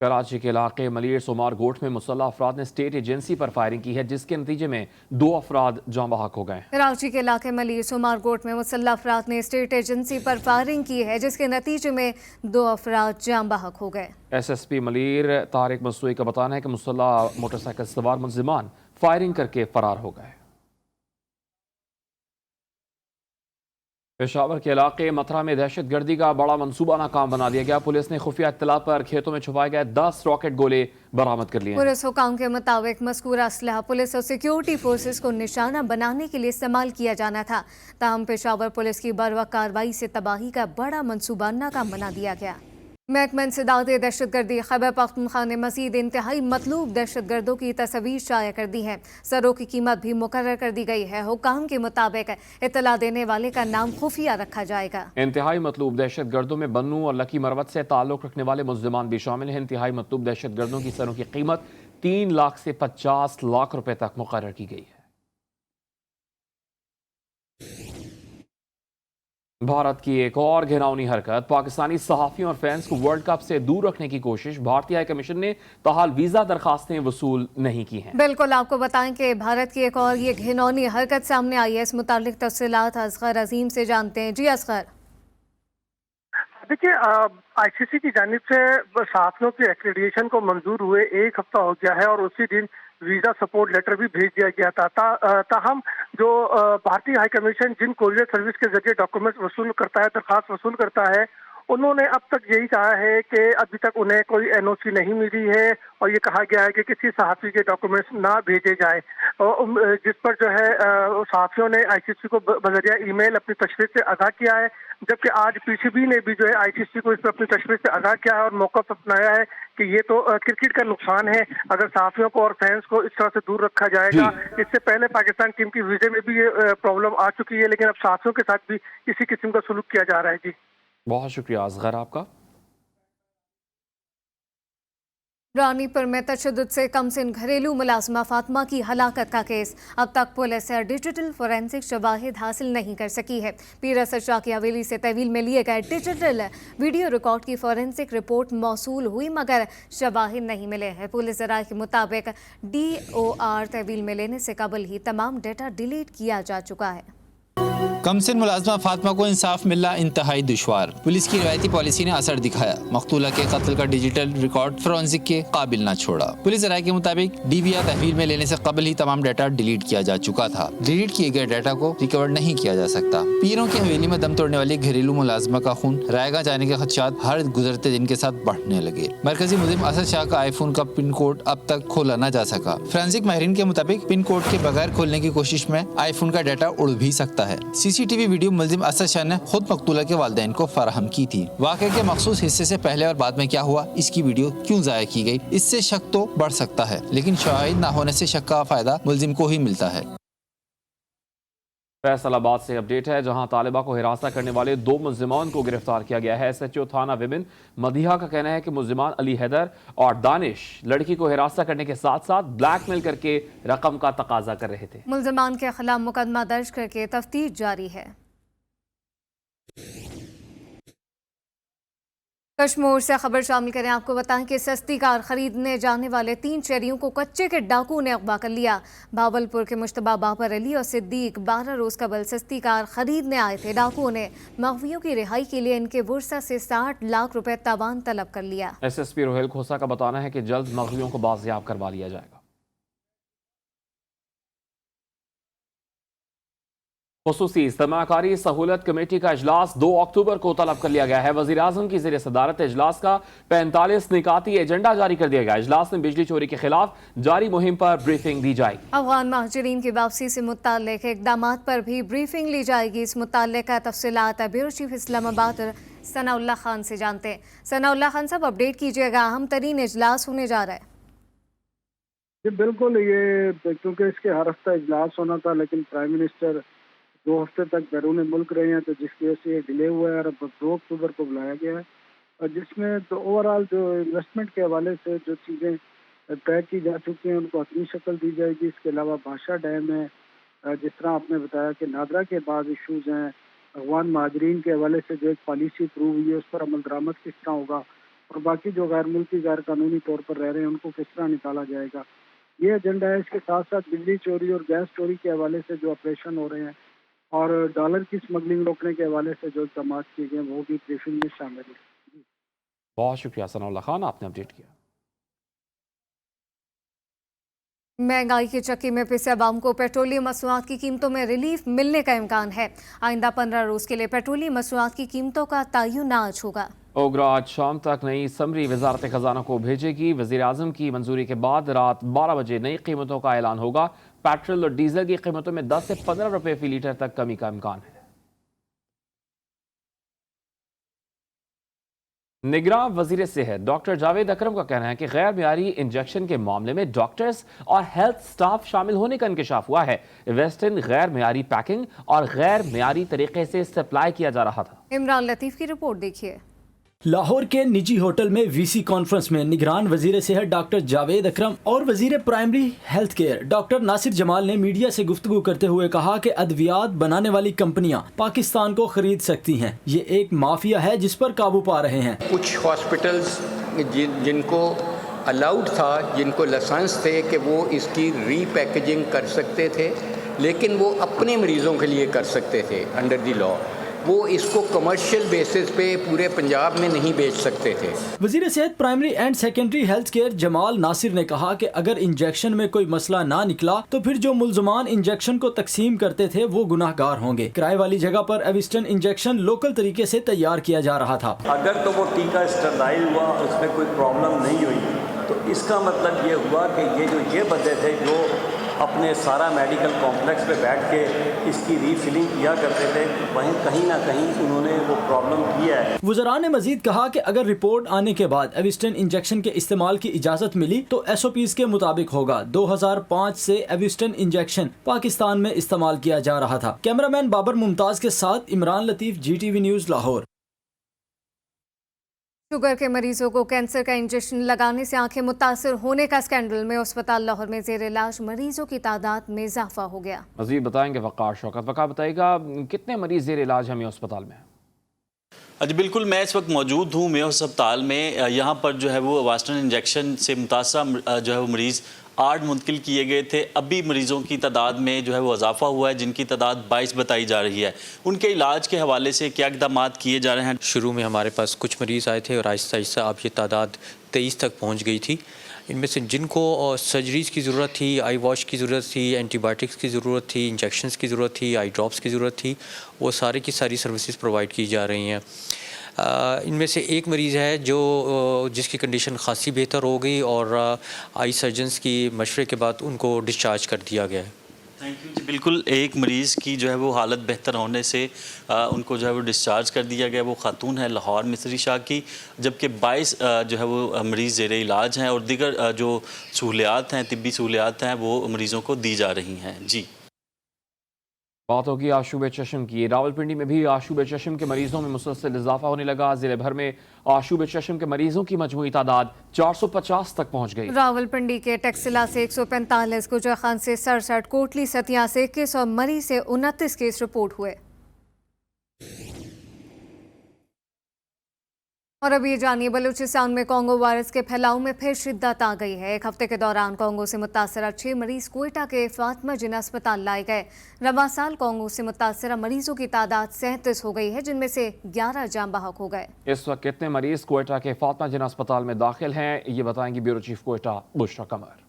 कराची के इलाके मलिर सोमार गोट में मुसल्लह अफराद ने स्टेट एजेंसी पर फायरिंग की है, जिसके नतीजे में 2 अफराद जाँ बहक हो गए। कराची के इलाके मलिर सोमार गोट में मुसल्लह अफराद ने स्टेट एजेंसी पर फायरिंग की है, जिसके नतीजे में 2 अफराद जाँ बहक हो गए। SSP मलिर तारिक मसूई का बताना है कि मुसल्लह मोटरसाइकिल सवार मुलजिमान फायरिंग करके फरार हो गए। पेशावर के इलाके मथुरा में दहशत गर्दी का बड़ा मनसूबा नाकाम बना दिया गया। पुलिस ने खुफिया इत्तला पर खेतों में छुपाए गए 10 रॉकेट गोले बरामद कर लिए हैं। पुलिस हुकाम के मुताबिक मज़कूरा असलहा पुलिस और सिक्योरिटी फोर्सेस को निशाना बनाने के लिए इस्तेमाल किया जाना था। ताहम पेशावर पुलिस की बरवक्त कार्रवाई से तबाही का बड़ा मनसूबा नाकाम बना दिया गया। महकमा इंसदाद दहशतगर्दी खैबर पख्तूनख्वा ने मजीद इंतहाई मतलूब दहशतगर्दों की तस्वीर शाया कर दी है। सरों की कीमत भी मुकर्रर कर दी गई है। हुकाम के मुताबिक इत्तला देने वाले का नाम खुफिया रखा जाएगा। इंतहाई मतलूब दहशतगर्दों में बन्नू और लकी मरवत से ताल्लुक रखने वाले मुल्जिमान भी शामिल हैं। इंतहाई मतलूब दहशतगर्दों की सरों की कीमत 3 लाख से 50 लाख रुपए तक मुकर्रर की गई है। भारत की एक और घिनौनी हरकत, पाकिस्तानी सहाफियों और फैंस को वर्ल्ड कप से दूर रखने की कोशिश। भारतीय हाई कमीशन ने ताहाल वीजा दरखास्तें वसूल नहीं की हैं। बिल्कुल, आपको बताएं कि भारत की एक और ये घिनौनी हरकत सामने आई है। इस मुतालिक तफसीलात असगर अजीम से जानते हैं। जी असगर। देखिए, ICC की जानिब से सहाफियों के एक्रेडिटेशन को मंजूर हुए 1 हफ्ता हो गया है और उसी दिन वीजा सपोर्ट लेटर भी भेज दिया गया था। ताहम जो भारतीय हाई कमीशन जिन कोरियर सर्विस के जरिए डॉक्यूमेंट्स वसूल करता है, दरखास्त वसूल करता है, उन्होंने अब तक यही कहा है कि अभी तक उन्हें कोई NOC नहीं मिली है और ये कहा गया है कि किसी सहाफ़ी के डॉक्यूमेंट्स ना भेजे जाए। और जिस पर जो है सहाफ़ियों ने ICC को बजरिया ईमेल अपनी तशवीर से आगाह किया है, जबकि आज PCB ने भी जो है ICC को इस पर अपनी तशवीर से आगाह किया है और मौक़िफ़ अपनाया है कि ये तो क्रिकेट का नुकसान है अगर सहाफ़ियों को और फैंस को इस तरह से दूर रखा जाएगा। इससे पहले पाकिस्तान टीम की वीज़े में भी ये प्रॉब्लम आ चुकी है, लेकिन अब सहाफ़ियों के साथ भी इसी किस्म का सलूक किया जा रहा है। जी, बहुत शुक्रिया असगर आपका। रानीपुर में तशद्दुद से कमसिन घरेलू मुलाजमा फातिमा की हलाकत का केस। अब तक पुलिस डिजिटल फोरेंसिक शवाहिद हासिल नहीं कर सकी है। पीर असद शाह की हवेली से तहवील में लिए गए डिजिटल वीडियो रिकॉर्ड की फोरेंसिक रिपोर्ट मौसूल हुई, मगर शवाहिद नहीं मिले हैं। पुलिस राय के मुताबिक DOR तहवील में लेने से कबल ही तमाम डेटा डिलीट किया जा चुका है। कमसिन मुलाजमा फातिमा को इंसाफ मिलना इंतहाई दुश्वार। पुलिस की रिवायती पॉलिसी ने असर दिखाया। मकतूला के कत्ल का डिजिटल रिकॉर्ड फोरेंसिक के काबिल न छोड़ा। पुलिस राय के मुताबिक DVR तहवील में लेने से कबल ही तमाम डाटा डिलीट किया जा चुका था। डिलीट किए गए डाटा को रिकवर नहीं किया जा सकता। पीरों की हवेली में दम तोड़ने वाली घरेलू मुलाजमा का खून रायगा जाने के खदशात हर गुजरते दिन के साथ बढ़ने लगे। मरकजी मुल्जिम असद शाह का आईफोन का पिन कोड अब तक खोला न जा सका। फोरेंसिक माहिरीन के मुताबिक पिन कोड के बगैर खोलने की कोशिश में आईफोन का डाटा उड़ भी सकता है। CCTV वीडियो मुल्जिम असद शाह ने खुद मकतूला के वालिदैन को फराहम की थी। वाक़े के मखसूस हिस्से से पहले और बाद में क्या हुआ, इसकी वीडियो क्यों जाया की गई, इससे शक तो बढ़ सकता है, लेकिन शाहिद न होने से शक का फायदा मुल्जिम को ही मिलता है। फैसलाबाद से अपडेट है, जहां तालिबा को हिरासत करने वाले 2 मुल्जिमान को गिरफ्तार किया गया है। SHO थाना विभिन्न मदिहा का कहना है कि मुल्जिमान अली हैदर और दानिश लड़की को हिरासत करने के साथ साथ ब्लैकमेल करके रकम का तकाजा कर रहे थे। मुल्जिमान के खिलाफ मुकदमा दर्ज करके तफ्तीश जारी है। कश्मीर से खबर शामिल करें। आपको बताएं कि सस्ती कार खरीदने जाने वाले 3 शहरियों को कच्चे के डाकू ने अगवा कर लिया। भावलपुर के मुश्तबा बाबर अली और सिद्दीक 12 रोज कबल सस्ती कार खरीदने आए थे। डाकुओं ने मखवियों की रिहाई के लिए इनके वर्सा से 60 लाख रुपए तावान तलब कर लिया। SSP रोहेल खोसा का बताना है कि जल्द मखवियों को बाजियाब करवा लिया जाएगा। खुसूसी इज्तिमाकारी सहूलत कमेटी का इजलास 2 अक्टूबर को तलब कर लिया गया है। वजीर आजम की ज़ेर सदारत इजलास का 45 निकाती एजेंडा जारी कर दिया गया। इजलास में बिजली चोरी के खिलाफ जारी मुहिम पर ब्रीफिंग दी जाएगी। अफगान महाजरीन की वापसी से मुताल्लिक इकदाम पर भी ब्रीफिंग ली जाएगी। इस मुताल्लिक तफसीलात ब्यूरो चीफ इस्लामाबाद सनाउल्लाह खान से जानते हैं। सनाउल्लाह खान साहब, अपडेट कीजिएगा, अहम तरीन इजलास होने जा रहा है। जी बिल्कुल, ये क्योंकि इसके हर हफ्ता इजलास होना था, लेकिन प्राइम मिनिस्टर 2 हफ्ते तक बैरून मुल्क रहे हैं, तो जिसकी वजह से ये डिले हुआ है और अब 2 अक्टूबर को बुलाया गया है। और जिसमें तो ओवरऑल जो इन्वेस्टमेंट के हवाले से जो चीज़ें तय की जा चुकी हैं उनको अपनी शक्ल दी जाएगी। इसके अलावा भाषा डैम है, जिस तरह आपने बताया कि नादरा के बाद इशूज़ हैं, अफगान महाजरीन के हवाले से जो एक पॉलिसी अप्रूव हुई है उस पर अमल दरामद किस तरह होगा, और बाकी जो गैर मुल्की गैर कानूनी तौर पर रह रहे हैं उनको किस तरह निकाला जाएगा, ये एजेंडा है। इसके साथ साथ बिजली चोरी और गैस चोरी के हवाले से जो ऑपरेशन हो रहे हैं और डॉलर की स्मगलिंग रोकने के हवाले से जो इक़दाम किए गए वो भी ब्रीफिंग में शामिल है। बहुत शुक्रिया सनाउल्लाह खान, आपने अपडेट किया। महंगाई के चक्की में पिसे अवाम को पेट्रोलियम मसनूआत की कीमतों में रिलीफ मिलने का इम्कान है। आइंदा 15 रोज के लिए पेट्रोलियम मसनूआत की कीमतों का तयन आज होगा। ओगरा आज शाम तक नई समरी वजारत खजाना को भेजेगी। वजीर आजम की मंजूरी के बाद रात 12 बजे नई कीमतों का ऐलान होगा। पेट्रोल और डीजल की कीमतों में 10 से 15 रुपए फी लीटर तक कमी का इम्कान है। निगरान वजीर सेहत डॉक्टर जावेद अकरम का कहना है कि गैर मियारी इंजेक्शन के मामले में डॉक्टर्स और हेल्थ स्टाफ शामिल होने का इंकशाफ हुआ है। वेस्टर्न गैर मियारी पैकिंग और गैर मियारी तरीके से सप्लाई किया जा रहा था। इमरान लतीफ की रिपोर्ट देखिए। लाहौर के निजी होटल में वीसी कॉन्फ्रेंस में निगरान वजीर सेहत डॉक्टर जावेद अकरम और वजीर primary health care doctor Nasir Jamal ने मीडिया से गुफ्तगू करते हुए कहा कि अद्वियात बनाने वाली कंपनियां पाकिस्तान को खरीद सकती हैं। ये एक माफिया है जिस पर काबू पा रहे हैं। कुछ हॉस्पिटल्स जिनको अलाउड था, जिनको लाइसेंस थे कि वो इसकी रीपैकेजिंग कर सकते थे, लेकिन वो अपने मरीज़ों के लिए कर सकते थे अंडर द लॉ, वो इसको कमर्शियल बेसिस पे पूरे पंजाब में नहीं बेच सकते थे। वजीर सेहत primary and secondary health care Jamal Nasir ने कहा कि अगर इंजेक्शन में कोई मसला ना निकला तो फिर जो मुल्जमान इंजेक्शन को तकसीम करते थे वो गुनाहगार होंगे। किराए वाली जगह पर एविस्टन इंजेक्शन लोकल तरीके से तैयार किया जा रहा था। अगर तो वो टीका स्टरलाइज हुआ, उसमें कोई प्रॉब्लम नहीं हुई, तो इसका मतलब ये हुआ कि ये बंदे थे जो अपने सारा मेडिकल कॉम्प्लेक्स पे बैठ के इसकी रीफिलिंग किया करते थे, वहीं कहीं ना कहीं उन्होंने वो प्रॉब्लम किया है। वज़रा ने मजीद कहा कि अगर रिपोर्ट आने के बाद एविस्टन इंजेक्शन के इस्तेमाल की इजाज़त मिली तो SOPs के मुताबिक होगा। 2005 से एविस्टन इंजेक्शन पाकिस्तान में इस्तेमाल किया जा रहा था। कैमरामैन बाबर मुमताज़ के साथ इमरान लतीफ़, GTV न्यूज़, लाहौर। शुगर के मरीजों को कैंसर का इंजेक्शन लगाने से आंखें मुतासर होने का स्कैंडल में अस्पताल लाहौर में जेर इलाज मरीजों की तादाद में इजाफा हो गया। मजीद बताएंगे वक़ार शौकत। वक़ार बताएगा कितने मरीज जेर इलाज हमें अस्पताल में? जी बिल्कुल, मैं इस वक्त मौजूद हूँ मेयो अस्पताल में। यहाँ पर जो है वो वेस्टर्न इंजेक्शन से मुतासर जो है वो मरीज़ 8 मुंतकिल किए गए थे। अभी मरीज़ों की तादाद में जो है वो इजाफा हुआ है, जिनकी तादाद 22 बताई जा रही है। उनके इलाज के हवाले से क्या इक़दाम किए जा रहे हैं? शुरू में हमारे पास कुछ मरीज़ आए थे और आहिस्ता आहिस्ता अब ये तादाद 23 तक पहुँच गई थी। इनमें से जिनको सर्जरीज़ की ज़रूरत थी, आई वॉश की ज़रूरत थी, एंटीबायोटिक्स की ज़रूरत थी, इंजेक्शंस की ज़रूरत थी, आई ड्रॉप्स की ज़रूरत थी, वो सारी की सारी सर्विसेज प्रोवाइड की जा रही हैं। इनमें से एक मरीज़ है जो जिसकी कंडीशन खासी बेहतर हो गई और आई सर्जन्स की मशवरे के बाद उनको डिस्चार्ज कर दिया गया है। थैंक यू जी। बिल्कुल, एक मरीज़ की जो है वो हालत बेहतर होने से उनको जो है वो डिस्चार्ज कर दिया गया। वो खातून है लाहौर मिस्री शाह की, जबकि 22 जो है वो मरीज़ ज़ेरे इलाज हैं और दीगर जो सहूलियात हैं, तिब्बी सहूलियात हैं, वो मरीज़ों को दी जा रही हैं। जी, बात होगी आशूब चश्म की। रावलपिंडी में भी आशूब चश्म के मरीजों में मुसलसल इजाफा होने लगा। जिले भर में आशूब चश्म के मरीजों की मजमूई तादाद 450 तक पहुंच गई। रावलपिंडी के टेक्सिला से 145, गुजर खान से 67, कोटली सतिया से 21 और मरी से 29 केस रिपोर्ट हुए। और अब ये जानिए, बलूचिस्तान में कोंगो वायरस के फैलाव में फिर शिद्दत आ गई है। एक हफ्ते के दौरान कोंगो से मुतासरा 6 मरीज क्वेटा के फातिमा जिन्ना अस्पताल लाए गए। रवां साल कोंगो से मुतासरा मरीजों की तादाद 37 हो गई है, जिनमें से 11 जाम बहक हो गए। इस वक्त कितने मरीज क्वेटा के फातिमा जिन्ना अस्पताल में दाखिल हैं, ये बताएंगी ब्यूरो चीफ क्वेटा बुशरा कमर।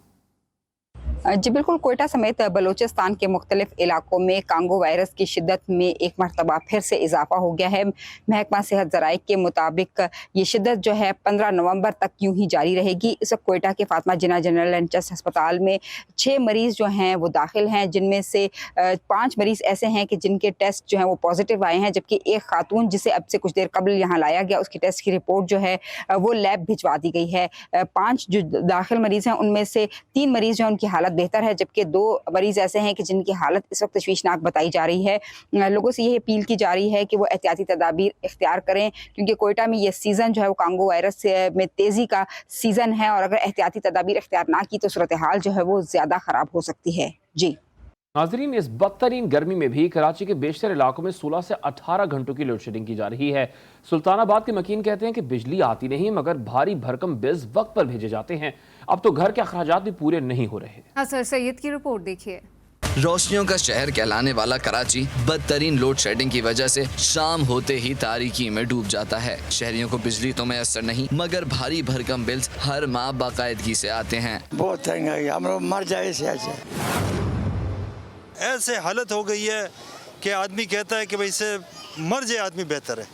जी बिल्कुल, कोयटा समेत बलूचिस्तान के मुख्तलिफ इलाकों में कांगो वायरस की शिद्दत में एक मरतबा फिर से इजाफा हो गया है। महकमा सेहत ज़राए के मुताबिक ये शिद्दत जो है 15 नवंबर तक यूं ही जारी रहेगी। इस वक्त कोयटा के फातिमा जिन्ना जनरल एंड चेस्ट अस्पताल में 6 मरीज़ जो हैं वो दाखिल हैं, जिनमें से 5 मरीज़ ऐसे हैं कि जिनके टेस्ट जो हैं वो पॉजिटिव आए हैं, जबकि एक खातून जिसे अब से कुछ देर कबल यहाँ लाया गया उसकी टेस्ट की रिपोर्ट जो है वो लैब भिजवा दी गई है। 5 जो दाखिल मरीज़ हैं उनमें से 3 मरीज़ जो हैं उनकी हालत बेहतर है, जबकि 2 मरीज ऐसे हैं कि जिनकी हालत इस वक्त तशवीशनाक बताई जा रही है। लोगों से यह अपील की जा रही है कि वो एहतियाती तदाबीर इख्तियार करें, क्योंकि कोयटा में ये सीज़न जो है वो कांगो वायरस में तेज़ी का सीज़न है और अगर एहतियाती तदाबीर इख्तियार ना की तो सूरत हाल जो है वो ज़्यादा ख़राब हो सकती है। जी। नाजरीन, इस बदतरीन गर्मी में भी कराची के बेशतर इलाकों में 16 से 18 घंटों की लोड शेडिंग की जा रही है। सुल्तानाबाद के मकीन कहते हैं कि बिजली आती नहीं मगर भारी भरकम बिल्स वक्त पर भेजे जाते हैं। अब तो घर के अखराजात भी पूरे नहीं हो रहे। असर सैयद की रिपोर्ट देखिए। रोशनियों का शहर कहलाने वाला कराची बदतरीन लोड शेडिंग की वजह से शाम होते ही तारीकी में डूब जाता है। शहरियों को बिजली तो मैसर नहीं मगर भारी भरकम बिल्स हर माह बाकायदगी से आते हैं। बहुत तंग हम लोग मर जाए ऐसे हालत हो गई है कि आदमी कहता है कि भाई इससे मर जाए आदमी बेहतर है।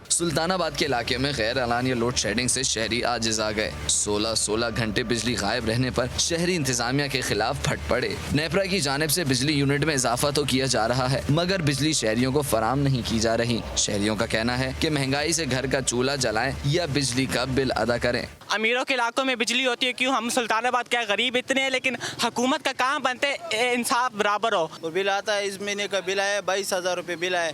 सुल्तानाबाद के इलाके में गैर एलानिया लोड शेडिंग से शहरी आजिज आ गए। 16 घंटे बिजली गायब रहने पर शहरी इंतजामिया के खिलाफ फट पड़े। नेपरा की जानिब से बिजली यूनिट में इजाफा तो किया जा रहा है मगर बिजली शहरियों को फराम नहीं की जा रही। शहरियों का कहना है कि महंगाई से घर का चूल्हा जलाएं या बिजली का बिल अदा करें। अमीरों के इलाकों में बिजली होती है, क्यों? हम सुल्तानाबाद क्या गरीब इतने हैं, लेकिन हुकूमत का काम बनते इंसाफ बराबर हो। और बिल आता है, इस महीने का बिल आया 22,000 रुपये बिल आए।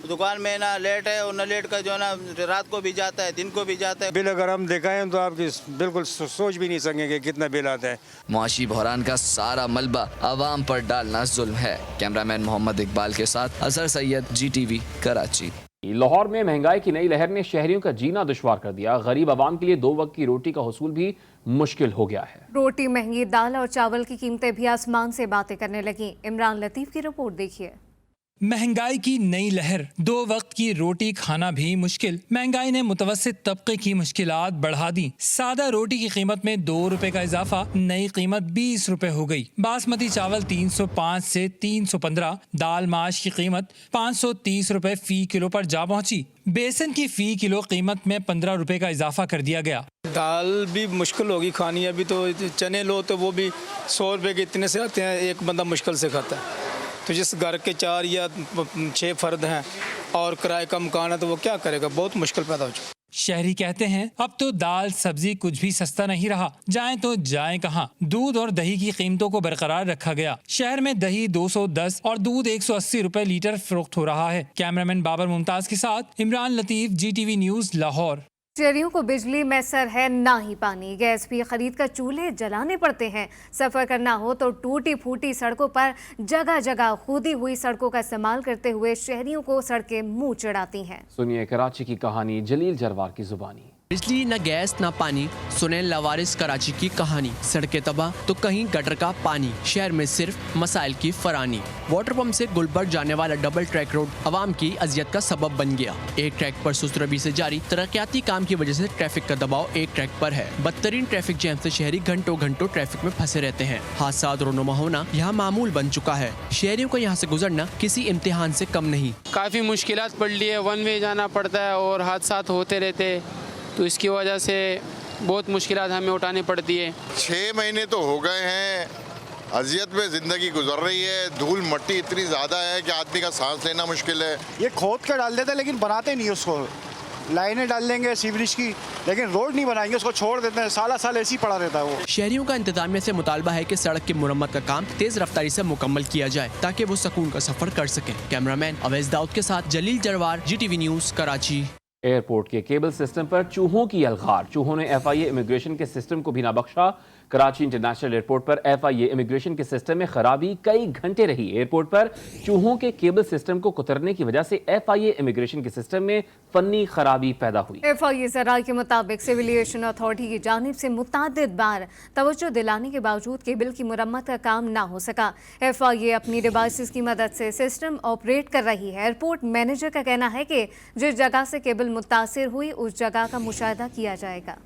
दुकान में ना लेट है और न लेट का जो है ना रात को भी जाता है दिन को भी जाता है। बिल अगर हम दिखाएं तो आपकी बिल्कुल सोच भी नहीं सकेंगे कितना बिल आता है। मुआशी बहरान का सारा मलबा आवाम पर डालना जुल्म है। कैमरामैन मोहम्मद इकबाल के साथ असर सैयद, GTV, कराची। लाहौर में महंगाई की नई लहर ने शहरियों का जीना दुश्वार कर दिया। गरीब आवाम के लिए 2 वक्त की रोटी का हुसूल भी मुश्किल हो गया है। रोटी महंगी, दाल और चावल की कीमतें भी आसमान से बातें करने लगी। इमरान लतीफ की रिपोर्ट देखिए। महंगाई की नई लहर, 2 वक्त की रोटी खाना भी मुश्किल। महंगाई ने मुतवस्सित तबके की मुश्किलात बढ़ा दी। सादा रोटी की कीमत में 2 रुपए का इजाफा, नई कीमत 20 रुपए हो गई। बासमती चावल 305 से 315, दाल माश की कीमत 530 रुपए फी किलो पर जा पहुंची। बेसन की फी किलो कीमत में 15 रुपए का इजाफा कर दिया गया। दाल भी मुश्किल होगी खानी। अभी तो चने लो तो वो भी 100 रुपए के इतने से आते हैं, एक बंदा मुश्किल से खाता है। तो जिस घर के 4 या 6 फर्द हैं और किराए का मकान है तो वो क्या करेगा, बहुत मुश्किल पैदा हो चुका। शहरी कहते हैं अब तो दाल सब्जी कुछ भी सस्ता नहीं रहा, जाएं तो जाएं कहां। दूध और दही की कीमतों को बरकरार रखा गया। शहर में दही 210 और दूध 180 रुपए लीटर फरोख्त हो रहा है। कैमरामैन बाबर मुमताज के साथ इमरान लतीफ, GTV न्यूज, लाहौर। शहरियों को बिजली मैसर है ना ही पानी, गैस भी खरीद कर चूल्हे जलाने पड़ते हैं। सफ़र करना हो तो टूटी फूटी सड़कों पर जगह जगह खोदी हुई सड़कों का इस्तेमाल करते हुए शहरियों को सड़कें मुंह चढ़ाती हैं। सुनिए कराची की कहानी जलील जरवार की जुबानी। बिजली न गैस न पानी, सुने लवारिस कराची की कहानी। सड़कें तबाह तो कहीं गटर का पानी, शहर में सिर्फ मसाइल की फरानी। वाटर पंप से गुलबर्ग जाने वाला डबल ट्रैक रोड आवाम की अजियत का सबब बन गया। एक ट्रैक पर सुस्त रवि से जारी तरक्याती काम की वजह से ट्रैफिक का दबाव एक ट्रैक पर है। बदतरीन ट्रैफिक जैम से शहरी घंटों घंटों ट्रैफिक में फंसे रहते हैं। हादसा रोनुमा होना यहाँ मामूल बन चुका है। शहरियों को यहाँ से गुजरना किसी इम्तिहान से कम नहीं। काफ़ी मुश्किलात पड़ ली है, 1 वे जाना पड़ता है और हादसा होते रहते, तो इसकी वजह से बहुत मुश्किलात हमें उठानी पड़ती है। 6 महीने तो हो गए हैं, अजियत में ज़िंदगी गुजर रही है। धूल मट्टी इतनी ज़्यादा है कि आदमी का सांस लेना मुश्किल है। ये खोद के डाल देते हैं लेकिन बनाते नहीं उसको। लाइनें डाल देंगे सीवरेज की लेकिन रोड नहीं बनाएंगे, उसको छोड़ देते हैं, साल ऐसे ही पड़ा रहता है वो। शहरियों का इंतजामिया से मुतालबा है कि सड़क की मुरम्मत का काम तेज रफ्तारी से मुकम्मल किया जाए ताकि वो सुकून का सफर कर सकें। कैमरामैन अवैस दाऊद के साथ जलील जरवार, GTV न्यूज, कराची। एयरपोर्ट के केबल सिस्टम पर चूहों की अलगार। चूहों ने FIA इमिग्रेशन के सिस्टम को भी ना बख्शा। कराची इंटरनेशनल एयरपोर्ट पर FIA इमिग्रेशन के सिस्टम में खराबी कई घंटे रही। एयरपोर्ट पर चूहों के केबल सिस्टम को कुतरने की वजह से FIA इमिग्रेशन के सिस्टम में फनी खराबी पैदा हुई। FIA ज़राए के मुताबिक सिविल एविएशन अथॉरिटी की जानिब से मुतअद्दिद बार तवज्जो दिलाने के बावजूद केबल की मुरम्मत का काम ना हो सका। FIA अपनी डिवाइसेस की मदद से सिस्टम ऑपरेट कर रही है। एयरपोर्ट मैनेजर का कहना है कि जिस जगह से केबल मुतासिर हुई उस जगह का मुशाहिदा किया जाएगा।